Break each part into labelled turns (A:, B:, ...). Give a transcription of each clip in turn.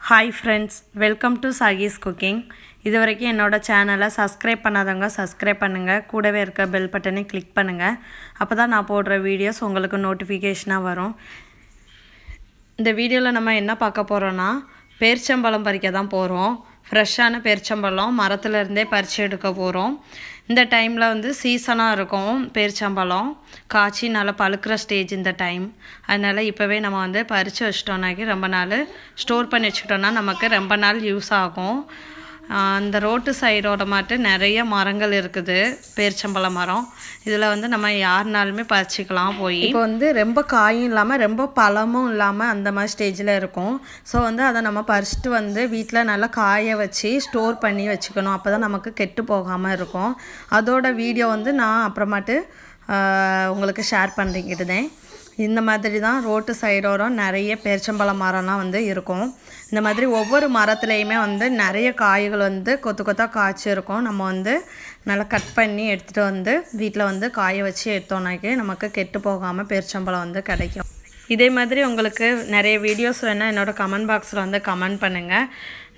A: Hi friends, welcome to Sagi's Cooking. இதுவரைக்கும் என்னோட சேனலை சப்ஸ்கிரைப் பண்ணாதவங்க சப்ஸ்கிரைப் பண்ணுங்கள், கூடவே இருக்க பெல் பட்டனை கிளிக் பண்ணுங்கள். அப்போ தான் நான் போடுற வீடியோஸ் உங்களுக்கு நோட்டிஃபிகேஷனாக வரும். இந்த வீடியோவில் நம்ம என்ன பார்க்க போகிறோன்னா, பேரிச்சம்பழம் பறிக்க தான் போகிறோம். ஃப்ரெஷ்ஷான பேரிச்சம்பழம் மரத்துலேருந்தே பறித்து எடுக்க போகிறோம். இந்த டைமில் சீசனாக இருக்கும், பேரிச்சம்பழம் காய்ச்சி நல்லா பழுக்கிற ஸ்டேஜ் இந்த டைம். அதனால் இப்போவே நம்ம பறித்து வச்சிட்டோம்னாக்கி ரொம்ப நாள் ஸ்டோர் பண்ணி வச்சுக்கிட்டோன்னா நமக்கு ரொம்ப நாள் யூஸ் ஆகும். அந்த ரோட்டு சைடோட மாட்டு நிறைய மரங்கள் இருக்குது, பேரிச்சம்பழ மரம். இதில் நம்ம யாருனாலுமே பறிச்சிக்கலாம் போய். இப்போ ரொம்ப காயும் இல்லாமல் ரொம்ப பழமும் இல்லாமல் அந்த மாதிரி ஸ்டேஜில் இருக்கும். ஸோ அதை நம்ம பறிச்சுட்டு வீட்டில் நல்லா காய வச்சு ஸ்டோர் பண்ணி வச்சுக்கணும். அப்போ தான் நமக்கு கெட்டு போகாமல் இருக்கும். அதோட வீடியோ நான் அப்புறமாட்டு உங்களுக்கு ஷேர் பண்ணிக்கிட்டுதேன். இந்த மாதிரி தான் ரோட்டு சைடோரம் நிறைய பேரிச்சம்பழ மரம்லாம் இருக்கும். இந்த மாதிரி ஒவ்வொரு மரத்துலேயுமே நிறைய காய்கள் கொத்து கொத்தாக காய்ச்சி இருக்கும். நம்ம நல்லா கட் பண்ணி எடுத்துகிட்டு வீட்டில் காய வச்சு எடுத்தோம்னாக்கி நமக்கு கெட்டு போகாமல் பேரிச்சம்பழம் கிடைக்கும். இதே மாதிரி உங்களுக்கு நிறைய வீடியோஸ் வேணால் என்னோடய கமெண்ட் பாக்ஸில் கமெண்ட் பண்ணுங்கள்.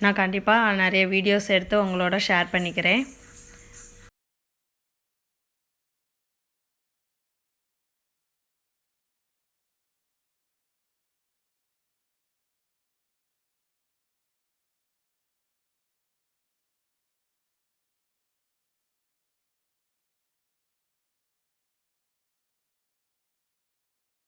A: நான் கண்டிப்பாக நிறைய வீடியோஸ் எடுத்து உங்களோட ஷேர் பண்ணிக்கிறேன்.